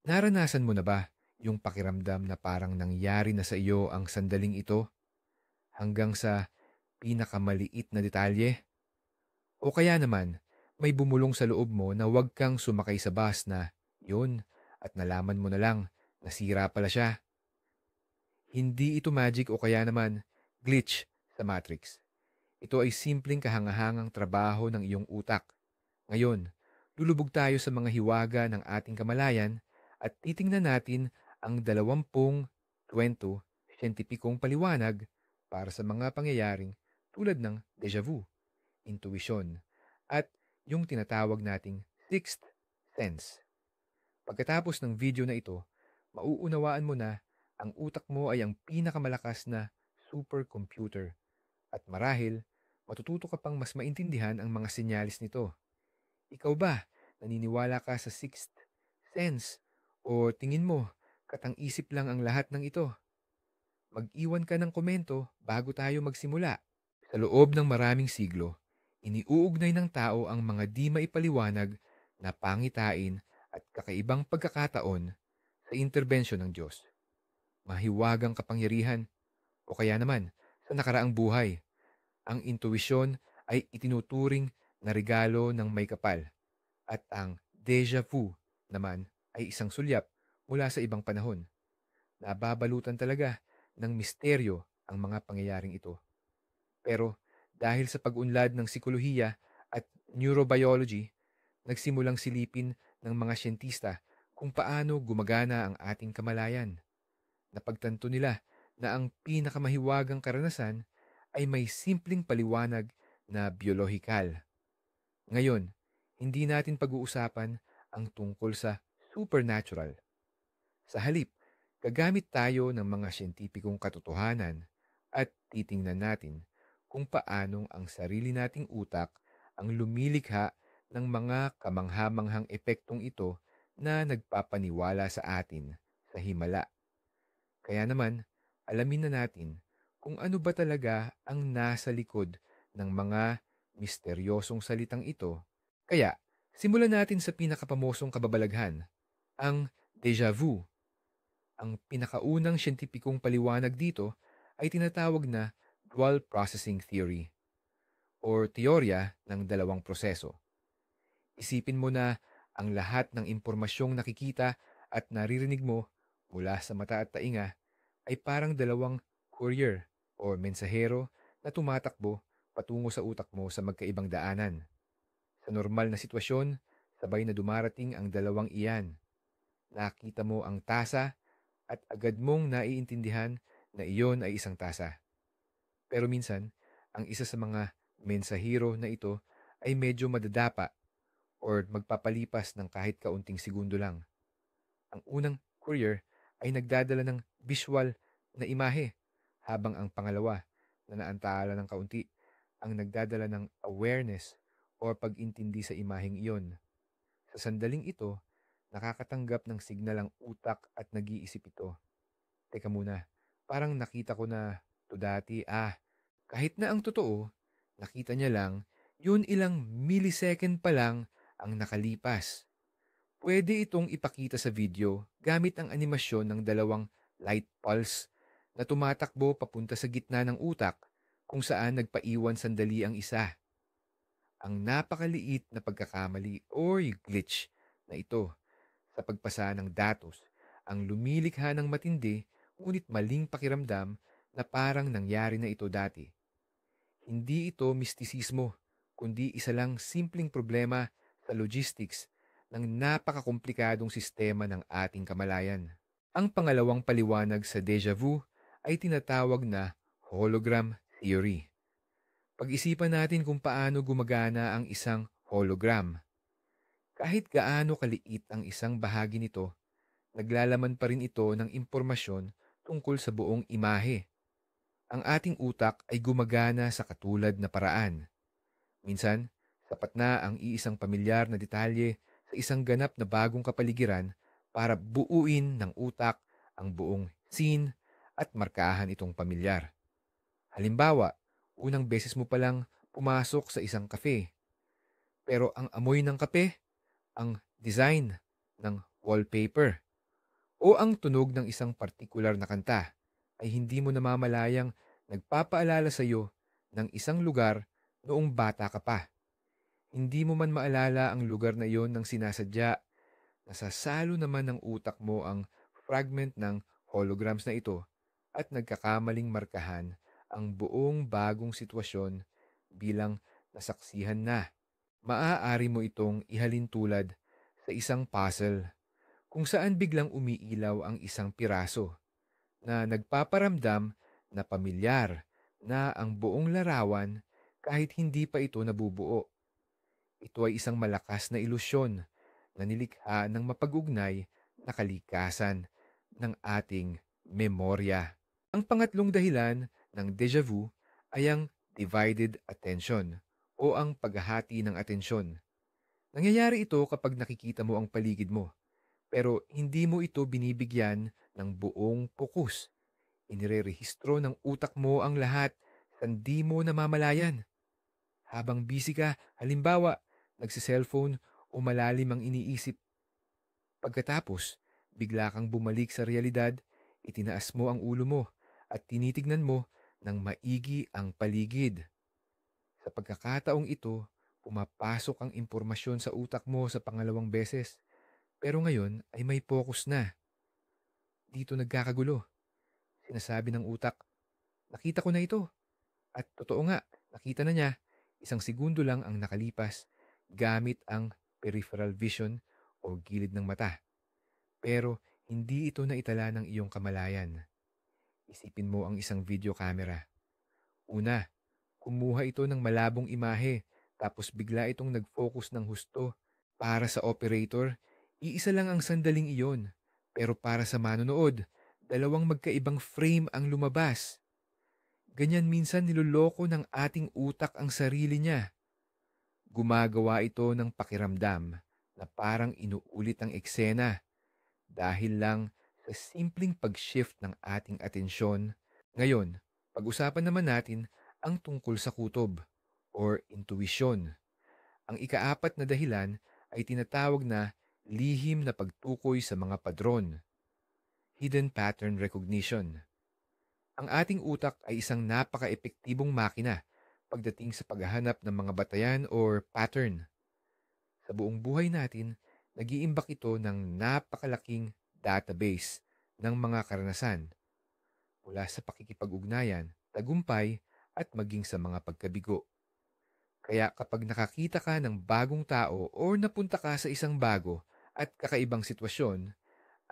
Naranasan mo na ba yung pakiramdam na parang nangyari na sa iyo ang sandaling ito hanggang sa pinakamaliit na detalye? O kaya naman, may bumulong sa loob mo na huwag kang sumakay sa bus na yun at nalaman mo na lang nasira pala siya. Hindi ito magic o kaya naman glitch sa Matrix. Ito ay simpleng kahangahangang trabaho ng iyong utak. Ngayon, lulubog tayo sa mga hiwaga ng ating kamalayan at titingnan natin ang 20 kwento, siyentipikong paliwanag para sa mga pangyayaring tulad ng deja vu, intuition, at yung tinatawag nating sixth sense. Pagkatapos ng video na ito, mauunawaan mo na ang utak mo ay ang pinakamalakas na supercomputer at marahil matututo ka pang mas maintindihan ang mga senyalis nito. Ikaw ba, naniniwala ka sa sixth sense o tingin mo katang-isip lang ang lahat ng ito? Mag-iwan ka ng komento bago tayo magsimula. Sa loob ng maraming siglo, iniuugnay ng tao ang mga di maipaliwanag na pangitain at kakaibang pagkakataon sa interbensyon ng Diyos. Mahiwagang kapangyarihan o kaya naman sa nakaraang buhay. Ang intuisyon ay itinuturing na regalo ng may kapal at ang deja vu naman ay isang sulyap mula sa ibang panahon. Nababalutan talaga ng misteryo ang mga pangyayaring ito. Pero dahil sa pag-unlad ng psikolohiya at neurobiology, nagsimulang silipin ng mga siyentista kung paano gumagana ang ating kamalayan. Napagtanto nila na ang pinakamahiwagang karanasan ay may simpleng paliwanag na biolohikal. Ngayon, hindi natin pag-uusapan ang tungkol sa supernatural. Sa halip, gagamit tayo ng mga siyentipikong katotohanan at titingnan natin kung paanong ang sarili nating utak ang lumilikha ng mga kamanghamanghang epektong ito na nagpapaniwala sa atin sa himala. Kaya naman, alamin na natin kung ano ba talaga ang nasa likod ng mga misteryosong salitang ito. Kaya, simulan natin sa pinakapamosong kababalaghan, ang deja vu. Ang pinakaunang siyentipikong paliwanag dito ay tinatawag na dual processing theory o teorya ng dalawang proseso. Isipin mo na ang lahat ng impormasyong nakikita at naririnig mo mula sa mata at tainga ay parang dalawang courier o mensahero na tumatakbo patungo sa utak mo sa magkaibang daanan. Sa normal na sitwasyon, sabay na dumarating ang dalawang iyan. Nakita mo ang tasa at agad mong naiintindihan na iyon ay isang tasa. Pero minsan, ang isa sa mga mensahero na ito ay medyo madadapa or magpapalipas ng kahit kaunting segundo lang. Ang unang courier ay nagdadala ng visual na imahe, habang ang pangalawa na naantala ng kaunti ang nagdadala ng awareness o pag-intindi sa imaheng iyon. Sa sandaling ito, nakakatanggap ng signal ang utak at nag-iisip ito. Teka muna, parang nakita ko na to dati. Kahit na ang totoo, nakita niya lang, yun ilang millisecond pa lang ang nakalipas. Pwede itong ipakita sa video gamit ang animasyon ng dalawang light pulse na tumatakbo papunta sa gitna ng utak kung saan nagpaiwan sandali ang isa. Ang napakaliit na pagkakamali or glitch na ito sa pagpasa ng datos ang lumilikha ng matindi ngunit maling pakiramdam na parang nangyari na ito dati. Hindi ito mistisismo, kundi isa lang simpleng problema sa logistics ng napakakomplikadong sistema ng ating kamalayan. Ang pangalawang paliwanag sa deja vu ay tinatawag na hologram theory. Pag-isipan natin kung paano gumagana ang isang hologram. Kahit gaano kaliit ang isang bahagi nito, naglalaman pa rin ito ng impormasyon tungkol sa buong imahe. Ang ating utak ay gumagana sa katulad na paraan. Minsan, sapat na ang iisang pamilyar na detalye sa isang ganap na bagong kapaligiran para buuin ng utak ang buong scene at markahan itong pamilyar. Halimbawa, unang beses mo palang pumasok sa isang kafe, pero ang amoy ng kape, ang design ng wallpaper, o ang tunog ng isang partikular na kanta ay hindi mo namamalayang nagpapaalala sa iyo ng isang lugar noong bata ka pa. Hindi mo man maalala ang lugar na iyon ng sinasadya, nasasalo naman ng utak mo ang fragment ng holograms na ito at nagkakamaling markahan ang buong bagong sitwasyon bilang nasaksihan na. Maaari mo itong ihalin tulad sa isang puzzle kung saan biglang umiilaw ang isang piraso na nagpaparamdam na pamilyar na ang buong larawan kahit hindi pa ito nabubuo. Ito ay isang malakas na ilusyon na nilikha ng mapag-ugnay na kalikasan ng ating memorya. Ang pangatlong dahilan ng deja vu ay ang divided attention o ang paghahati ng atensyon. Nangyayari ito kapag nakikita mo ang paligid mo, pero hindi mo ito binibigyan ng buong pokus. Inirerehistro ng utak mo ang lahat sa di mo namamalayan. Habang busy ka, halimbawa, nagsiselfone o malalim ang iniisip. Pagkatapos, bigla kang bumalik sa realidad, itinaas mo ang ulo mo at tinitignan mo ng maigi ang paligid. Sa pagkakataong ito, pumapasok ang impormasyon sa utak mo sa pangalawang beses. Pero ngayon ay may focus na. Dito nagkakagulo. Sinasabi ng utak, nakita ko na ito. At totoo nga, nakita na niya. Isang segundo lang ang nakalipas gamit ang peripheral vision o gilid ng mata. Pero hindi ito naitala ng iyong kamalayan. Isipin mo ang isang video camera. Una, kumuha ito ng malabong imahe tapos bigla itong nag-focus ng husto. Para sa operator, iisa lang ang sandaling iyon. Pero para sa manonood, dalawang magkaibang frame ang lumabas. Ganyan minsan niloloko ng ating utak ang sarili niya. Gumagawa ito ng pakiramdam na parang inuulit ang eksena dahil lang sa simpleng pag-shift ng ating atensyon. Ngayon, pag-usapan naman natin ang tungkol sa kutob or intuition. Ang ikaapat na dahilan ay tinatawag na lihim na pagtukoy sa mga padron, hidden pattern recognition. Ang ating utak ay isang napaka-epektibong makina pagdating sa paghahanap ng mga batayan or pattern. Sa buong buhay natin, nag-iimbak ito ng napakalaking database ng mga karanasan mula sa pakikipag-ugnayan, tagumpay at maging sa mga pagkabigo. Kaya kapag nakakita ka ng bagong tao o napunta ka sa isang bago at kakaibang sitwasyon,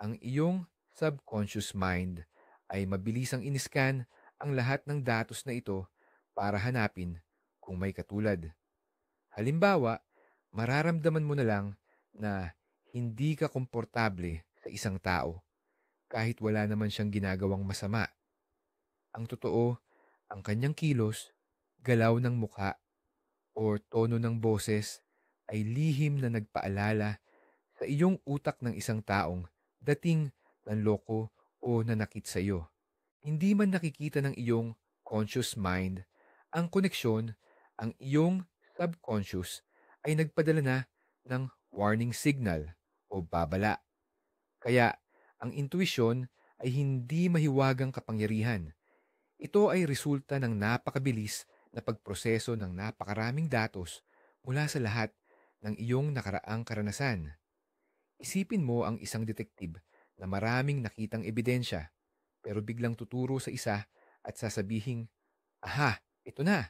ang iyong subconscious mind ay mabilisang iniskan ang lahat ng datos na ito para hanapin kung may katulad. Halimbawa, mararamdaman mo na lang na hindi ka komportable sa isang tao kahit wala naman siyang ginagawang masama. Ang totoo, ang kanyang kilos, galaw ng mukha, o tono ng boses ay lihim na nagpaalala sa iyong utak ng isang taong dating nanloko o nanakit sa iyo. Hindi man nakikita ng iyong conscious mind ang koneksyon, ang iyong subconscious ay nagpadala na ng warning signal o babala. Kaya ang intuisyon ay hindi mahiwagang kapangyarihan. Ito ay resulta ng napakabilis na pagproseso ng napakaraming datos mula sa lahat ng iyong nakaraang karanasan. Isipin mo ang isang detektib na maraming nakitang ebidensya pero biglang tuturo sa isa at sasabihing, aha, ito na.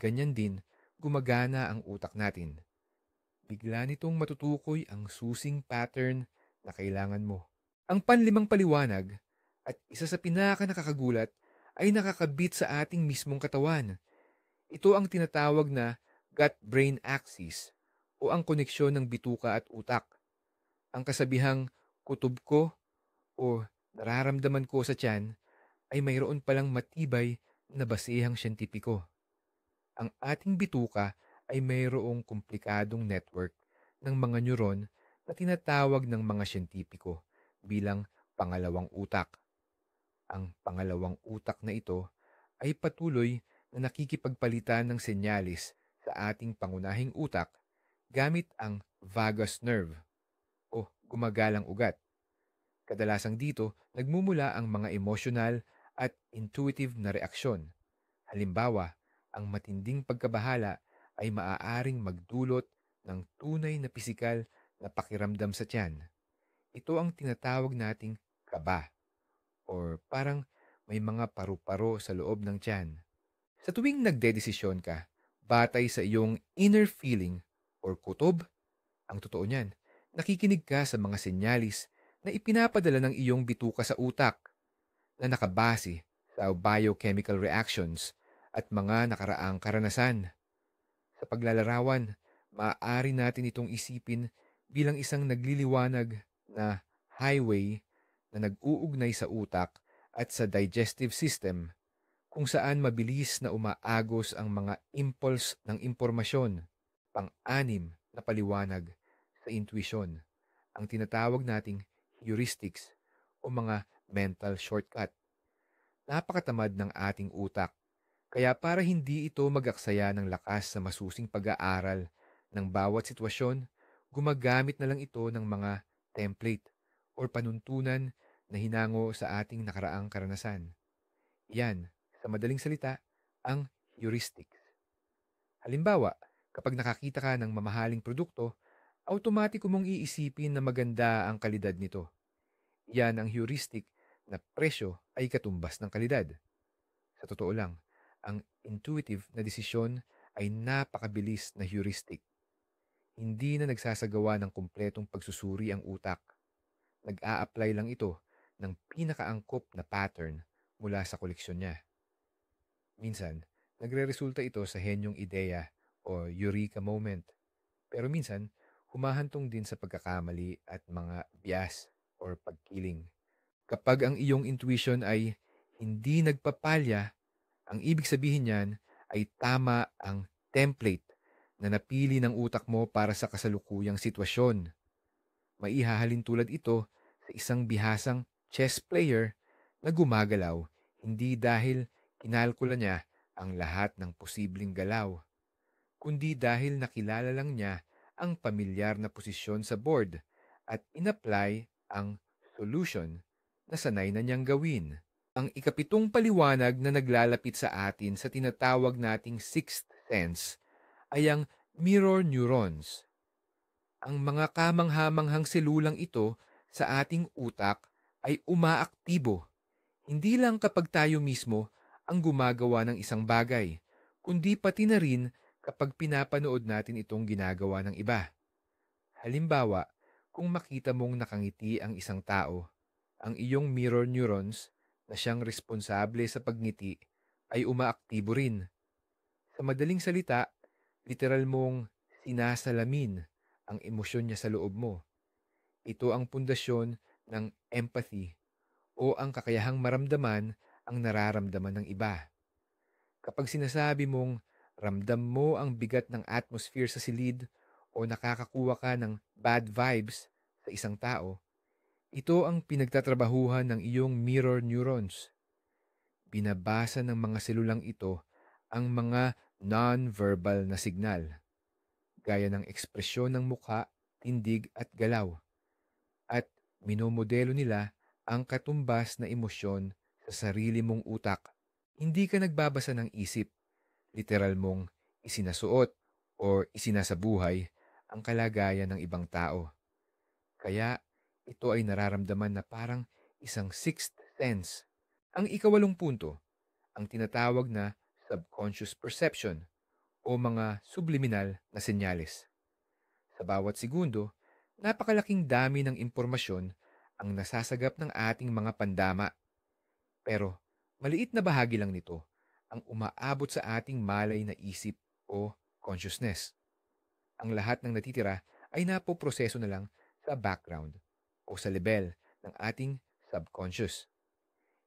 Ganyan din, gumagana ang utak natin. Bigla nitong matutukoy ang susing pattern na kailangan mo. Ang panlimang paliwanag at isa sa pinaka nakakagulat ay nakakabit sa ating mismong katawan. Ito ang tinatawag na gut-brain axis o ang koneksyon ng bituka at utak. Ang kasabihang kutob ko o nararamdaman ko sa tiyan ay mayroon palang matibay na basehang siyentipiko. Ang ating bituka ay mayroong komplikadong network ng mga neuron na tinatawag ng mga siyentipiko bilang pangalawang utak. Ang pangalawang utak na ito ay patuloy na nakikipagpalitan ng senyalis sa ating pangunahing utak gamit ang vagus nerve o gumagalang ugat. Kadalasang dito, nagmumula ang mga emosyonal at intuitive na reaksyon. Halimbawa, ang matinding pagkabahala ay maaaring magdulot ng tunay na pisikal na pakiramdam sa tiyan. Ito ang tinatawag nating kaba or parang may mga paru-paro sa loob ng tiyan. Sa tuwing nagdedesisyon ka, batay sa iyong inner feeling or kutob, ang totoo niyan, nakikinig ka sa mga senyalis na ipinapadala ng iyong bituka sa utak na nakabase sa biochemical reactions at mga nakaraang karanasan. Sa paglalarawan, maaari natin itong isipin bilang isang nagliliwanag na highway na nag-uugnay sa utak at sa digestive system kung saan mabilis na umaagos ang mga impulse ng impormasyon. Pang-anim na paliwanag sa intuition, ang tinatawag nating heuristics o mga mental shortcut. Napakatamad ng ating utak, kaya para hindi ito magaksaya ng lakas sa masusing pag-aaral ng bawat sitwasyon, gumagamit na lang ito ng mga template or panuntunan na hinango sa ating nakaraang karanasan. Yan, sa madaling salita, ang heuristics. Halimbawa, kapag nakakita ka ng mamahaling produkto, automatiko mong iisipin na maganda ang kalidad nito. Yan ang heuristic na presyo ay katumbas ng kalidad. Sa totoo lang, ang intuitive na desisyon ay napakabilis na heuristic. Hindi na nagsasagawa ng kumpletong pagsusuri ang utak. Nag-a-apply lang ito ng pinakaangkop na pattern mula sa koleksyon niya. Minsan, nagre-resulta ito sa henyong ideya o eureka moment. Pero minsan, humahantong din sa pagkakamali at mga bias or pagkiling. Kapag ang iyong intuition ay hindi nagpapalya, ang ibig sabihin niyan ay tama ang template na napili ng utak mo para sa kasalukuyang sitwasyon. Maihahalin tulad ito sa isang bihasang chess player na gumagalaw hindi dahil kinalkula niya ang lahat ng posibleng galaw, kundi dahil nakilala lang niya ang pamilyar na posisyon sa board at inapply ang solution na sanay na niyang gawin. Ang ikapitong paliwanag na naglalapit sa atin sa tinatawag nating sixth sense ay ang mirror neurons. Ang mga kamanghamanghang selulang ito sa ating utak ay umaaktibo, hindi lang kapag tayo mismo ang gumagawa ng isang bagay, kundi pati na rin kapag pinapanood natin itong ginagawa ng iba. Halimbawa, kung makita mong nakangiti ang isang tao, ang iyong mirror neurons na siyang responsable sa pagngiti ay umaaktibo rin. Sa madaling salita, literal mong sinasalamin ang emosyon niya sa loob mo. Ito ang pundasyon ng empathy o ang kakayahang maramdaman ang nararamdaman ng iba. Kapag sinasabi mong ramdam mo ang bigat ng atmosphere sa silid o nakakakuha ka ng bad vibes sa isang tao, ito ang pinagtatrabahuhan ng iyong mirror neurons. Binabasa ng mga selulang ito ang mga non-verbal na signal, gaya ng ekspresyon ng mukha, tindig at galaw, at minomodelo nila ang katumbas na emosyon sa sarili mong utak. Hindi ka nagbabasa ng isip, literal mong isinasuot o isinasabuhay ang kalagayan ng ibang tao. Kaya ito ay nararamdaman na parang isang sixth sense. Ang ikawalong punto, ang tinatawag na subconscious perception o mga subliminal na senyales. Sa bawat segundo, napakalaking dami ng impormasyon ang nasasagap ng ating mga pandama. Pero maliit na bahagi lang nito ang umaabot sa ating malay na isip o consciousness. Ang lahat ng natitira ay napoproseso na lang sa background o sa level ng ating subconscious.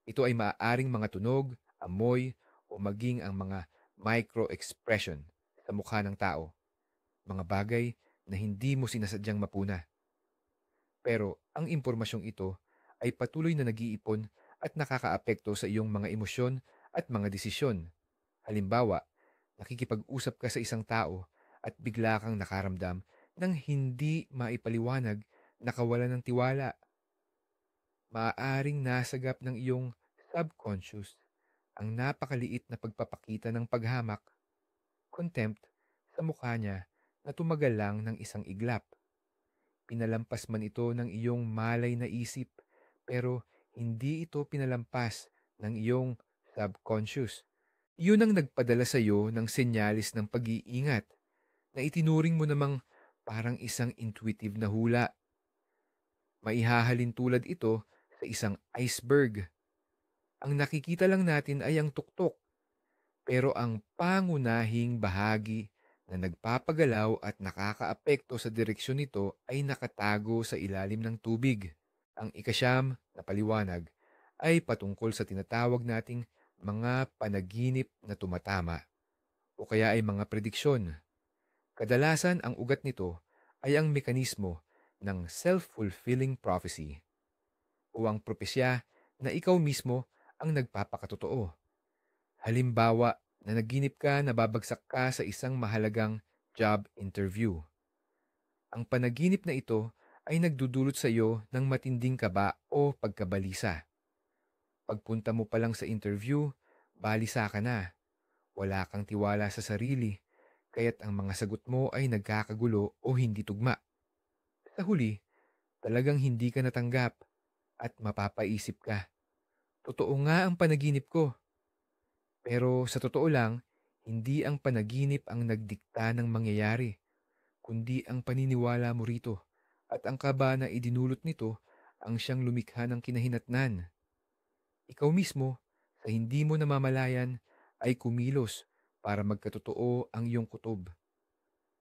Ito ay maaaring mga tunog, amoy, o maging ang mga micro-expression sa mukha ng tao. Mga bagay na hindi mo sinasadyang mapuna. Pero ang impormasyong ito ay patuloy na nag-iipon at nakakaapekto sa iyong mga emosyon at mga desisyon. Halimbawa, nakikipag-usap ka sa isang tao at bigla kang nakaramdam ng hindi maipaliwanag na kawalan ng tiwala. Maaaring nasagap ng iyong subconscious ang napakaliit na pagpapakita ng paghamak, contempt, sa mukha niya na tumagal lang ng isang iglap. Pinalampas man ito ng iyong malay na isip, pero hindi ito pinalampas ng iyong subconscious. Yun ang nagpadala sa iyo ng senyalis ng pag-iingat na itinuring mo namang parang isang intuitive na hula. Maihahalin tulad ito sa isang iceberg. Ang nakikita lang natin ay ang tuktok, pero ang pangunahing bahagi na nagpapagalaw at nakakaapekto sa direksyon nito ay nakatago sa ilalim ng tubig. Ang ikasyam na paliwanag ay patungkol sa tinatawag nating mga panaginip na tumatama o kaya ay mga prediksyon. Kadalasan ang ugat nito ay ang mekanismo ng self-fulfilling prophecy o ang propesya na ikaw mismo ang nagpapakatotoo. Halimbawa, na naginip ka na babagsak ka sa isang mahalagang job interview. Ang panaginip na ito ay nagdudulot sa iyo ng matinding kaba o pagkabalisa. Pagpunta mo pa lang sa interview, balisa ka na. Wala kang tiwala sa sarili, kaya't ang mga sagot mo ay nagkakagulo o hindi tugma. Sa huli, talagang hindi ka natanggap at mapapaisip ka. Totoo nga ang panaginip ko. Pero sa totoo lang, hindi ang panaginip ang nagdikta ng mangyayari, kundi ang paniniwala mo rito at ang kaba na idinulot nito ang siyang lumikha ng kinahinatnan. Ikaw mismo, sa hindi mo namamalayan, ay kumilos para magkatotoo ang iyong kutob.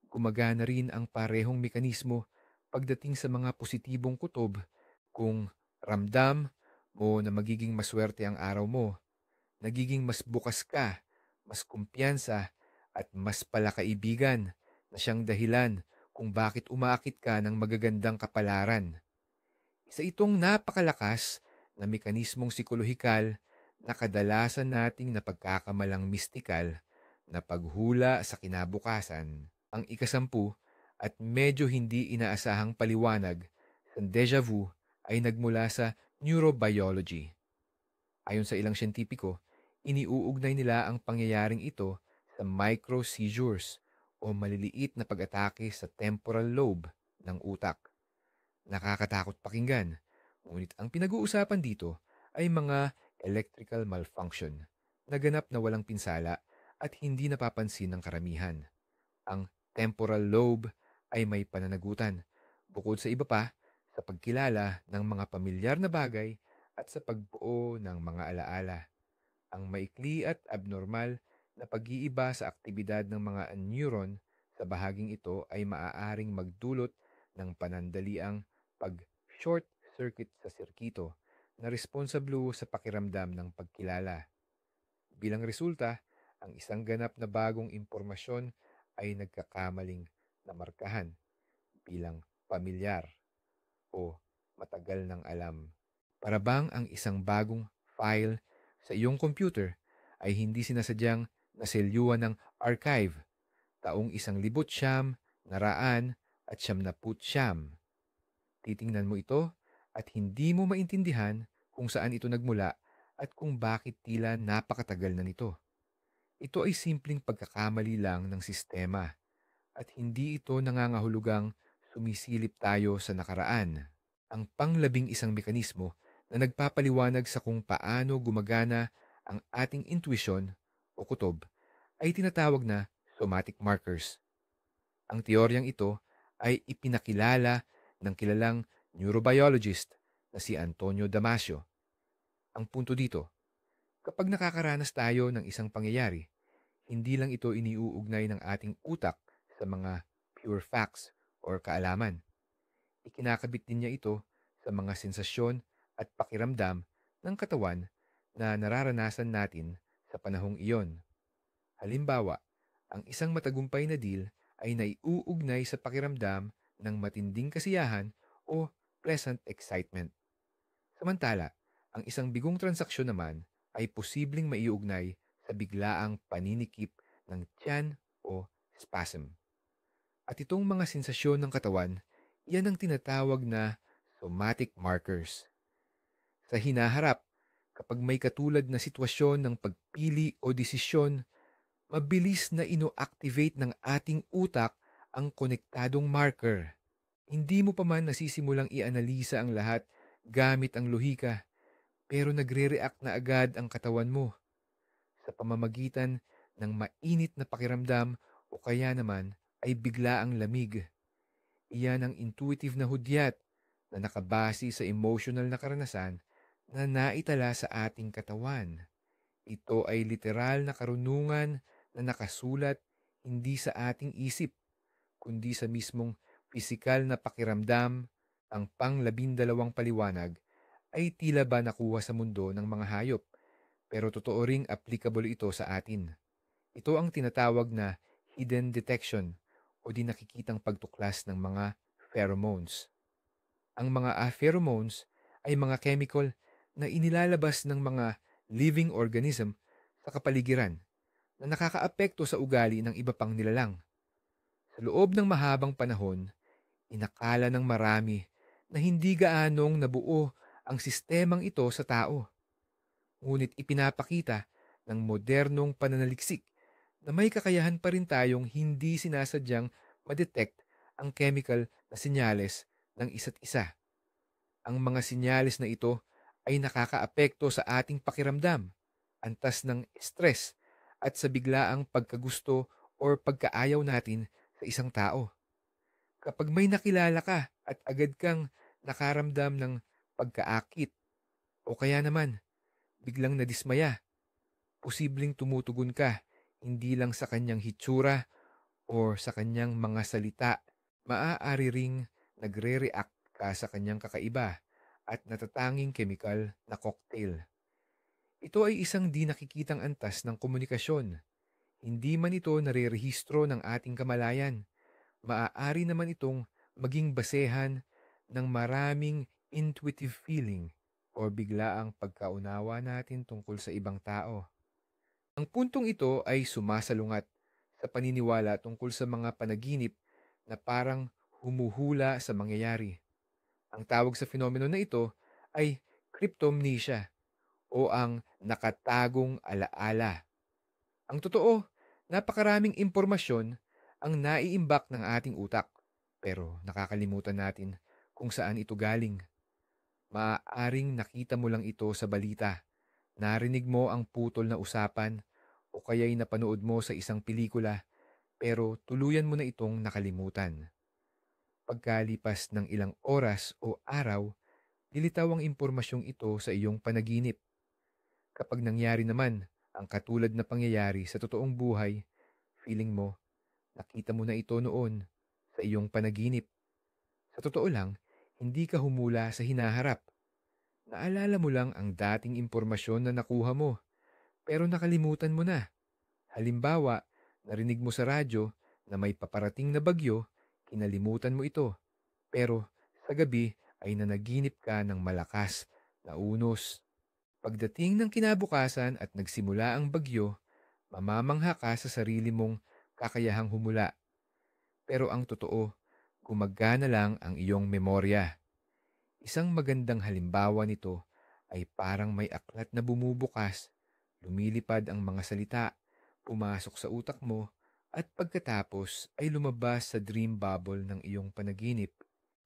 Gumagana rin ang parehong mekanismo pagdating sa mga positibong kutob kung ramdam mo na magiging maswerte ang araw mo, nagiging mas bukas ka, mas kumpiyansa, at mas palakaibigan na siyang dahilan kung bakit umaakit ka ng magagandang kapalaran. Isa itong napakalakas na mekanismong psikolohikal na kadalasan nating napagkakamalang mistikal na paghula sa kinabukasan. Ang ikasampu at medyo hindi inaasahang paliwanag sa deja vu ay nagmula sa neurobiology. Ayon sa ilang siyentipiko, iniuugnay nila ang pangyayaring ito sa micro-seizures o maliliit na pag-atake sa temporal lobe ng utak. Nakakatakot pakinggan, ngunit ang pinag-uusapan dito ay mga electrical malfunction na ganap na walang pinsala at hindi napapansin ng karamihan. Ang temporal lobe ay may pananagutan, bukod sa iba pa, sa pagkilala ng mga pamilyar na bagay at sa pagbuo ng mga alaala. Ang maikli at abnormal na pag-iiba sa aktibidad ng mga neuron sa bahaging ito ay maaaring magdulot ng panandaliang pag-short circuit sa sirkito na responsable sa pakiramdam ng pagkilala. Bilang resulta, ang isang ganap na bagong impormasyon ay nagkakamaling namarkahan bilang pamilyar o matagal ng alam. Para bang ang isang bagong file sa iyong computer ay hindi sinasadyang naselyuhan ng archive taong 1900, naraan at 1900. Titingnan mo ito at hindi mo maintindihan kung saan ito nagmula at kung bakit tila napakatagal na nito. Ito ay simpleng pagkakamali lang ng sistema at hindi ito nangangahulugang sumisilip tayo sa nakaraan. Ang panglabing isang mekanismo na nagpapaliwanag sa kung paano gumagana ang ating intuition o kutob ay tinatawag na somatic markers. Ang teoryang ito ay ipinakilala ng kilalang neurobiologist na si Antonio Damasio. Ang punto dito, kapag nakakaranas tayo ng isang pangyayari, hindi lang ito iniuugnay ng ating utak sa mga pure facts or kaalaman. Ikinakabit din niya ito sa mga sensasyon at pakiramdam ng katawan na nararanasan natin sa panahong iyon. Halimbawa, ang isang matagumpay na deal ay naiuugnay sa pakiramdam ng matinding kasiyahan o pleasant excitement. Samantala, ang isang bigong transaksyon naman ay posibleng maiugnay sa biglaang paninikip ng tiyan o spasm. At itong mga sensasyon ng katawan, yan ang tinatawag na somatic markers. Sa hinaharap, kapag may katulad na sitwasyon ng pagpili o desisyon, mabilis na ino-activate ng ating utak ang konektadong marker. Hindi mo pa man nasisimulang ianalisa ang lahat gamit ang lohika, pero nagre-react na agad ang katawan mo sa pamamagitan ng mainit na pakiramdam o kaya naman ay bigla ang lamig. Iyan ang intuitive na hudyat na nakabase sa emotional na karanasan na naitala sa ating katawan. Ito ay literal na karunungan na nakasulat hindi sa ating isip, kundi sa mismong pisikal na pakiramdam. Ang pang-12 paliwanag ay tila ba nakuha sa mundo ng mga hayop, pero totoo ring applicable ito sa atin. Ito ang tinatawag na hidden detection o di nakikitang pagtuklas ng mga pheromones. Ang mga pheromones ay mga chemical na inilalabas ng mga living organism sa kapaligiran na nakakaapekto sa ugali ng iba pang nilalang. Sa loob ng mahabang panahon, inakala ng marami na hindi gaanong nabuo ang sistemang ito sa tao. Ngunit ipinapakita ng modernong pananaliksik na may kakayahan pa rin tayong hindi sinasadyang madetect ang chemical na senyales ng isa't isa. Ang mga senyales na ito ay nakakaapekto sa ating pakiramdam, antas ng stress, at sa biglaang pagkagusto o pagkaayaw natin sa isang tao. Kapag may nakilala ka at agad kang nakaramdam ng pagkaakit o kaya naman biglang nadismaya, posibleng tumutugon ka hindi lang sa kanyang hitsura o sa kanyang mga salita. Maaari ring nagre-react ka sa kanyang kakaiba at natatanging chemical na cocktail. Ito ay isang di nakikitang antas ng komunikasyon. Hindi man ito narerehistro ng ating kamalayan. Maaari naman itong maging basehan ng maraming intuitive feeling o biglaang pagkaunawa natin tungkol sa ibang tao. Ang puntong ito ay sumasalungat sa paniniwala tungkol sa mga panaginip na parang humuhula sa mangyayari. Ang tawag sa fenomeno na ito ay cryptomnesia o ang nakatagong alaala. Ang totoo, napakaraming impormasyon ang naiimbak ng ating utak, pero nakakalimutan natin kung saan ito galing. Maaaring nakita mo lang ito sa balita, narinig mo ang putol na usapan, o kaya'y napanood mo sa isang pelikula, pero tuluyan mo na itong nakalimutan. Pagkalipas ng ilang oras o araw, lilitaw ang impormasyong ito sa iyong panaginip. Kapag nangyari naman ang katulad na pangyayari sa totoong buhay, feeling mo, nakita mo na ito noon sa iyong panaginip. Sa totoo lang, hindi ka humula sa hinaharap. Naalala mo lang ang dating impormasyon na nakuha mo, pero nakalimutan mo na. Halimbawa, narinig mo sa radyo na may paparating na bagyo, kinalimutan mo ito. Pero sa gabi ay nanaginip ka ng malakas na unos. Pagdating ng kinabukasan at nagsimula ang bagyo, mamamangha ka sa sarili mong kakayahang humula. Pero ang totoo, gumagana lang ang iyong memorya. Isang magandang halimbawa nito ay parang may aklat na bumubukas, lumilipad ang mga salita, pumasok sa utak mo, at pagkatapos ay lumabas sa dream bubble ng iyong panaginip.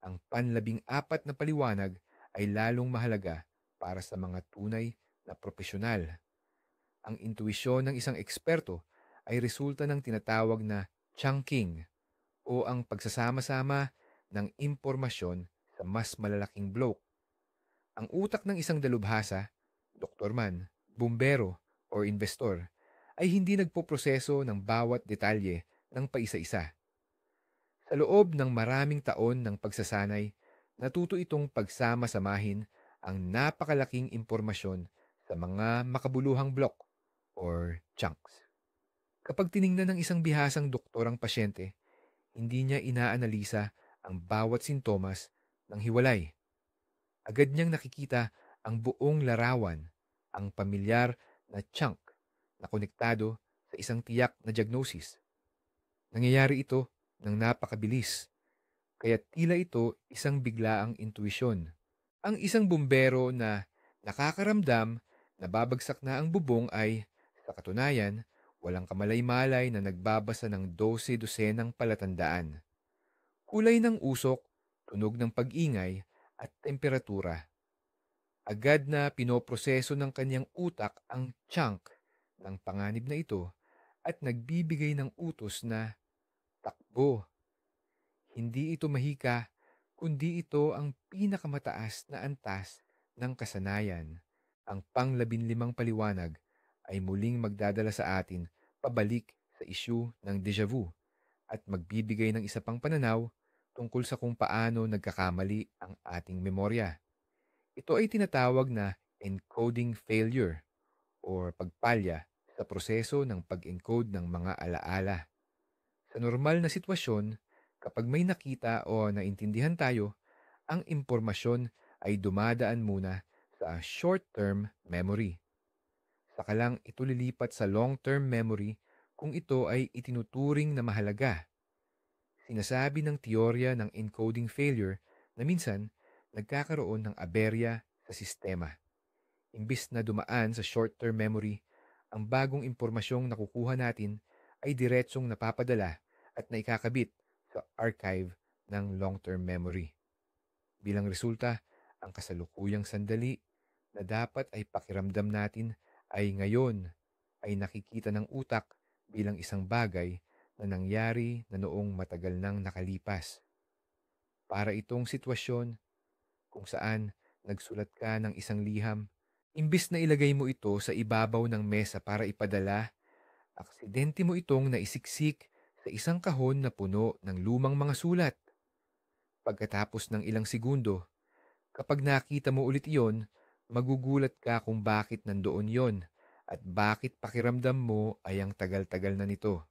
Ang panlabing-4 na paliwanag ay lalong mahalaga para sa mga tunay na profesional. Ang intuisyon ng isang eksperto ay resulta ng tinatawag na chunking o ang pagsasama-sama ng impormasyon sa mas malalaking block. Ang utak ng isang dalubhasa, doktor man, bumbero, or investor, ay hindi nagpoproseso ng bawat detalye ng paisa-isa. Sa loob ng maraming taon ng pagsasanay, natuto itong pagsama-samahin ang napakalaking impormasyon sa mga makabuluhang block or chunks. Kapag tiningnan ng isang bihasang doktor ang pasyente, hindi niya inaanalisa ang bawat sintomas ng hiwalay. Agad niyang nakikita ang buong larawan, ang pamilyar na chunk na konektado sa isang tiyak na diagnosis. Nangyayari ito ng napakabilis, kaya tila ito isang biglaang intuisyon. Ang isang bumbero na Nakakaramdam na babagsak na ang bubong ay, sa katunayan, walang kamalay-malay na nagbabasa ng 12 dosenang palatandaan. Kulay ng usok, tunog ng pag-ingay, at temperatura. Agad na pinoproseso ng kanyang utak ang chunk ng panganib na ito at nagbibigay ng utos na takbo. Hindi ito mahika, kundi ito ang pinakamataas na antas ng kasanayan. Ang pang-15 paliwanag ay muling magdadala sa atin pabalik sa isyu ng déjà vu at magbibigay ng isa pang pananaw tungkol sa kung paano nagkakamali ang ating memorya. Ito ay tinatawag na encoding failure or pagpalya sa proseso ng pag-encode ng mga alaala. Sa normal na sitwasyon, kapag may nakita o naintindihan tayo, ang impormasyon ay dumadaan muna sa short-term memory. Saka lang ito lilipat sa long-term memory kung ito ay itinuturing na mahalaga. Sinasabi ng teorya ng encoding failure na minsan nagkakaroon ng aberya sa sistema. Imbis na dumaan sa short-term memory, ang bagong impormasyong nakukuha natin ay diretsong napapadala at naikakabit sa archive ng long-term memory. Bilang resulta, ang kasalukuyang sandali na dapat ay pakiramdam natin ay ngayon ay nakikita ng utak bilang isang bagay na nangyari na noong matagal nang nakalipas. Para itong sitwasyon kung saan nagsulat ka ng isang liham, imbis na ilagay mo ito sa ibabaw ng mesa para ipadala, aksidente mo itong naisiksik sa isang kahon na puno ng lumang mga sulat. Pagkatapos ng ilang segundo, kapag nakita mo ulit iyon, magugulat ka kung bakit nandoon yon at bakit pakiramdam mo ay ang tagal-tagal na nito.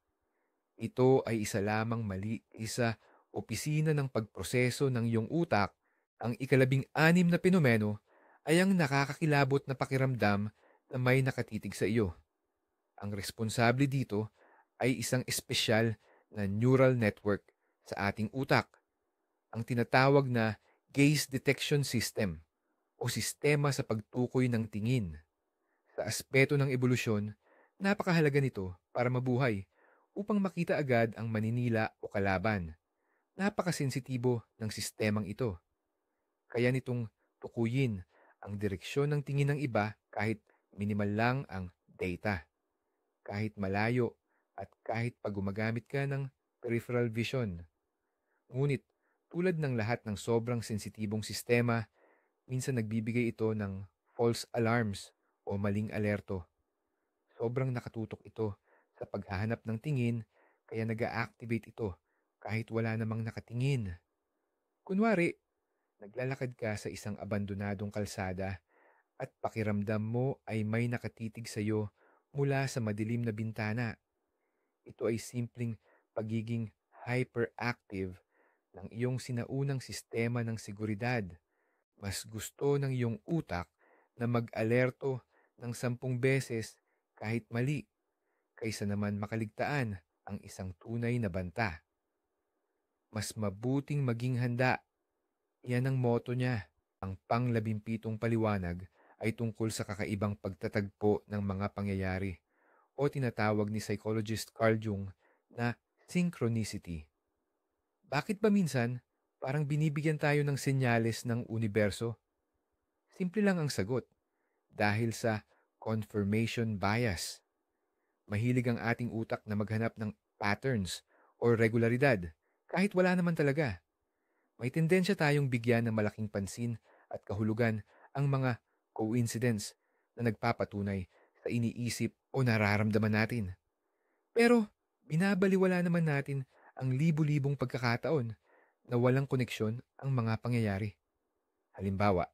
Ito ay isa lamang mali sa opisina ng pagproseso ng iyong utak. Ang ika-16 na penomeno ay ang nakakakilabot na pakiramdam na may nakatitig sa iyo. Ang responsable dito ay isang espesyal na neural network sa ating utak, ang tinatawag na gaze detection system o sistema sa pagtukoy ng tingin. Sa aspeto ng ebolusyon, napakahalaga nito para mabuhay upang makita agad ang maninila o kalaban. Napakasensitibo ng sistemang ito. Kaya nitong tukuyin ang direksyon ng tingin ng iba kahit minimal lang ang data, kahit malayo at kahit pag gumagamit ka ng peripheral vision. Ngunit tulad ng lahat ng sobrang sensitibong sistema, minsan nagbibigay ito ng false alarms o maling alerto. Sobrang nakatutok ito sa paghahanap ng tingin kaya nag-a-activate ito kahit wala namang nakatingin. Kunwari, naglalakad ka sa isang abandonadong kalsada at pakiramdam mo ay may nakatitig sa iyo mula sa madilim na bintana. Ito ay simpleng pagiging hyperactive ng iyong sinaunang sistema ng seguridad. Mas gusto ng iyong utak na mag-alerto ng 10 beses kahit mali kaysa naman makaligtaan ang isang tunay na banta. Mas mabuting maging handa. Yan ang motto niya. Ang pang-17 paliwanag ay tungkol sa kakaibang pagtatagpo ng mga pangyayari o tinatawag ni psychologist Carl Jung na synchronicity. Bakit ba minsan parang binibigyan tayo ng senyales ng universo? Simple lang ang sagot. Dahil sa confirmation bias. Mahilig ang ating utak na maghanap ng patterns o regularidad kahit wala naman talaga. May tendensya tayong bigyan ng malaking pansin at kahulugan ang mga coincidence na nagpapatunay sa iniisip o nararamdaman natin. Pero binabaliwala naman natin ang libu-libong pagkakataon na walang koneksyon ang mga pangyayari. Halimbawa,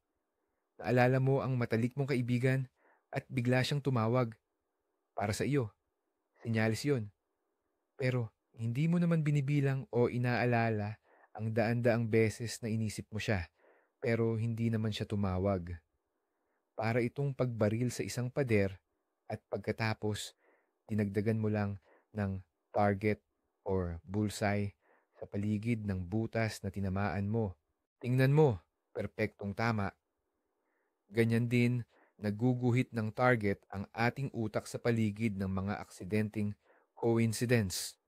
naalala mo ang matalik mong kaibigan at bigla siyang tumawag para sa iyo. Sinyalis yun. Pero hindi mo naman binibilang o inaalala ang daan-daang beses na inisip mo siya pero hindi naman siya tumawag. Para itong pagbaril sa isang pader at pagkatapos dinagdagan mo lang ng target or bullseye sa paligid ng butas na tinamaan mo. Tingnan mo, perpektong tama. Ganyan din, naguguhit ng target ang ating utak sa paligid ng mga aksidenteng coincidence.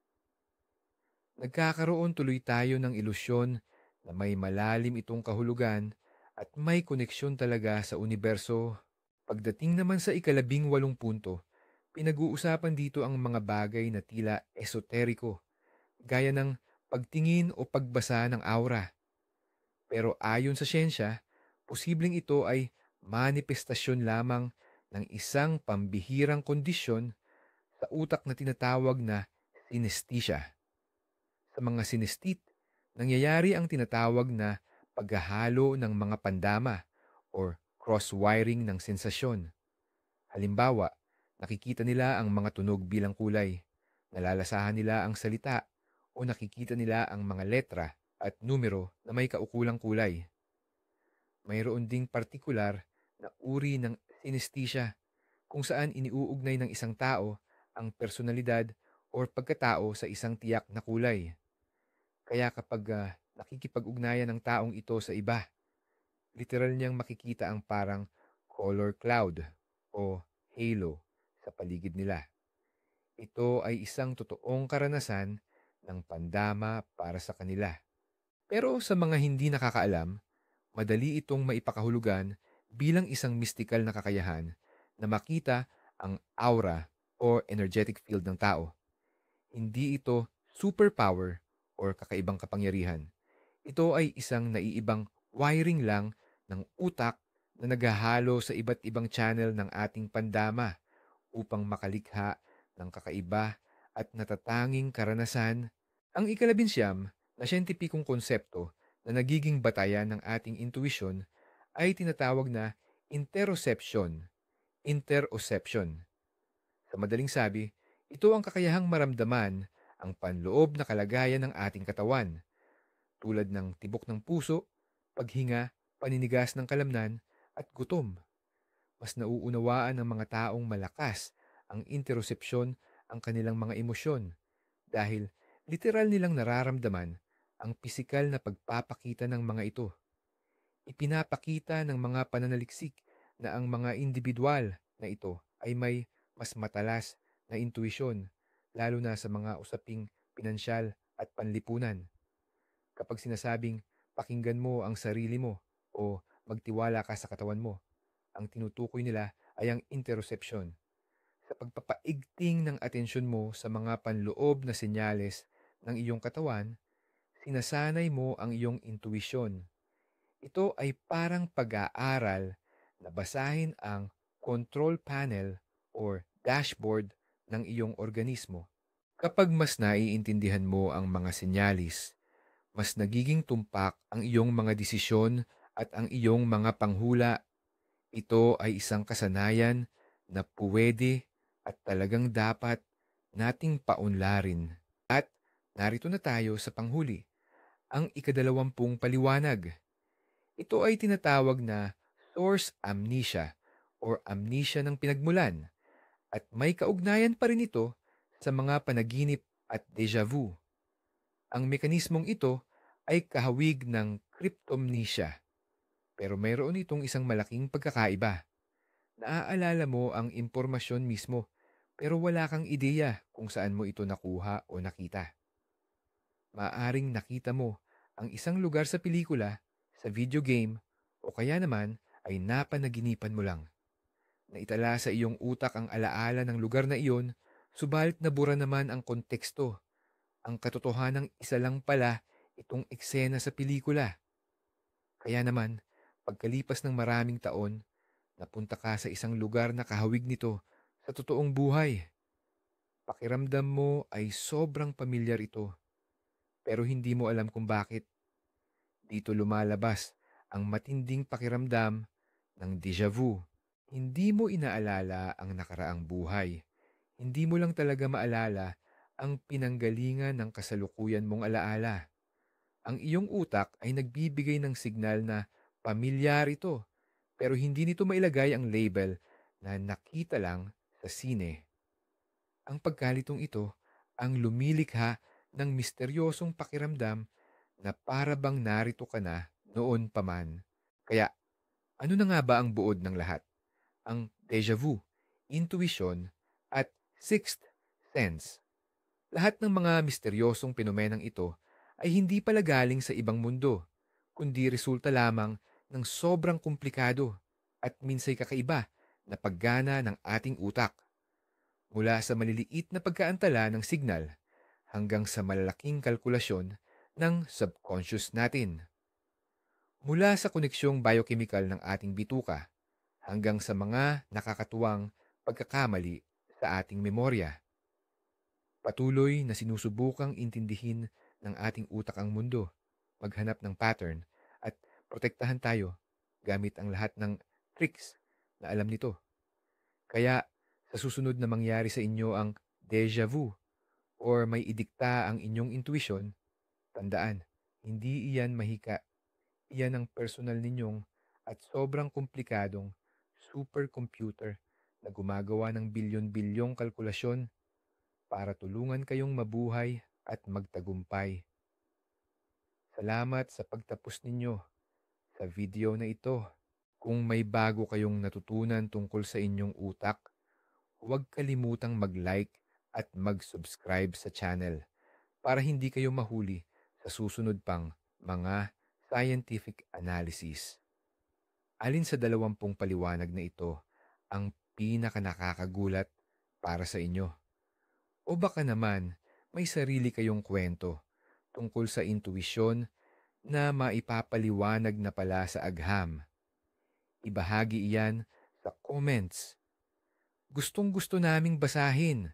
Nagkakaroon tuloy tayo ng ilusyon na may malalim itong kahulugan at may koneksyon talaga sa universo. Pagdating naman sa ika-18 punto, pinag-uusapan dito ang mga bagay na tila esoteriko, gaya ng pagtingin o pagbasa ng aura. Pero ayon sa siyensya, posibleng ito ay manifestasyon lamang ng isang pambihirang kondisyon sa utak na tinatawag na synesthesia. Sa mga synesthete, nangyayari ang tinatawag na paghahalo ng mga pandama or cross-wiring ng sensasyon. Halimbawa, nakikita nila ang mga tunog bilang kulay, nalalasahan nila ang salita, o nakikita nila ang mga letra at numero na may kaukulang kulay. Mayroon ding partikular na uri ng synesthesia kung saan iniuugnay ng isang tao ang personalidad o pagkatao sa isang tiyak na kulay. Kaya kapag nakikipag-ugnayan ng taong ito sa iba, literal niyang makikita ang parang color cloud o halo sa paligid nila. Ito ay isang totoong karanasan ng pandama para sa kanila. Pero sa mga hindi nakakaalam, madali itong maipakahulugan bilang isang mystical na kakayahan na makita ang aura o energetic field ng tao. Hindi ito superpower or kakaibang kapangyarihan. Ito ay isang naiibang wiring lang ng utak na naghahalo sa iba't ibang channel ng ating pandama upang makalikha ng kakaiba at natatanging karanasan. Ang ika-19 na siyentipikong konsepto na nagiging batayan ng ating intuition ay tinatawag na interoception. Interoception. Sa madaling sabi, ito ang kakayahang maramdaman ang panloob na kalagayan ng ating katawan, tulad ng tibok ng puso, paghinga, paninigas ng kalamnan, at gutom. Mas nauunawaan ng mga taong malakas ang interoception ang kanilang mga emosyon dahil literal nilang nararamdaman ang pisikal na pagpapakita ng mga ito. Ipinapakita ng mga pananaliksik na ang mga individual na ito ay may mas matalas na intuisyon, lalo na sa mga usaping pinansyal at panlipunan. Kapag sinasabing pakinggan mo ang sarili mo o magtiwala ka sa katawan mo, ang tinutukoy nila ay ang interoception. Sa pagpapaigting ng atensyon mo sa mga panloob na senyales ng iyong katawan, sinasanay mo ang iyong intuisyon. Ito ay parang pag-aaral na basahin ang control panel or dashboard ng iyong organismo. Kapag mas naiintindihan mo ang mga senyalis, mas nagiging tumpak ang iyong mga desisyon at ang iyong mga panghula. Ito ay isang kasanayan na puwede at talagang dapat nating paunlarin. At narito na tayo sa panghuli, ang ika-20 paliwanag. Ito ay tinatawag na source amnesia or amnesia ng pinagmulan at may kaugnayan pa rin ito sa mga panaginip at deja vu. Ang mekanismong ito ay kahawig ng cryptomnesia, pero mayroon itong isang malaking pagkakaiba. Naaalala mo ang impormasyon mismo, pero wala kang ideya kung saan mo ito nakuha o nakita. Maaring nakita mo ang isang lugar sa pelikula, sa video game, o kaya naman ay napanaginipan mo lang. Naitala sa iyong utak ang alaala ng lugar na iyon, subalit nabura naman ang konteksto. Ang katotohanang isa lang pala itong eksena sa pelikula. Kaya naman, pagkalipas ng maraming taon, napunta ka sa isang lugar na kahawig nito sa totoong buhay. Pakiramdam mo ay sobrang pamilyar ito, pero hindi mo alam kung bakit. Dito lumalabas ang matinding pakiramdam ng deja vu. Hindi mo inaalala ang nakaraang buhay. Hindi mo lang talaga maalala ang pinanggalingan ng kasalukuyan mong alaala. Ang iyong utak ay nagbibigay ng signal na pamilyar ito, pero hindi nito mailagay ang label na nakita lang sa sine. Ang pagkalitong ito ang lumilikha ng misteryosong pakiramdam na para bang narito ka na noon pa man. Kaya Ano na nga ba ang buod ng lahat? Ang déjà vu, intuition, at sixth sense. Lahat ng mga misteryosong penomenang ito ay hindi pala galing sa ibang mundo, kundi resulta lamang ng sobrang komplikado at minsay kakaiba na paggana ng ating utak. Mula sa maliliit na pagkaantala ng signal hanggang sa malalaking kalkulasyon ng subconscious natin. Mula sa koneksyong biochemical ng ating bituka hanggang sa mga nakakatuwang pagkakamali sa ating memorya. Patuloy na sinusubukang intindihin ng ating utak ang mundo, maghanap ng pattern, at protektahan tayo gamit ang lahat ng tricks na alam nito. Kaya sa susunod na mangyari sa inyo ang déjà vu or may idikta ang inyong intuition, tandaan, hindi iyan mahika. Iyan ang personal ninyong at sobrang komplikadong supercomputer na gumagawa ng bilyon-bilyong kalkulasyon para tulungan kayong mabuhay at magtagumpay. Salamat sa pagtapos ninyo sa video na ito. Kung may bago kayong natutunan tungkol sa inyong utak, huwag kalimutang mag-like at mag-subscribe sa channel para hindi kayo mahuli sa susunod pang mga scientific analysis. Alin sa 20 paliwanag na ito ang pinaka-nakakagulat para sa inyo? O baka naman may sarili kayong kwento tungkol sa intuisyon na maipapaliwanag na pala sa agham? Ibahagi iyan sa comments. Gustong-gusto naming basahin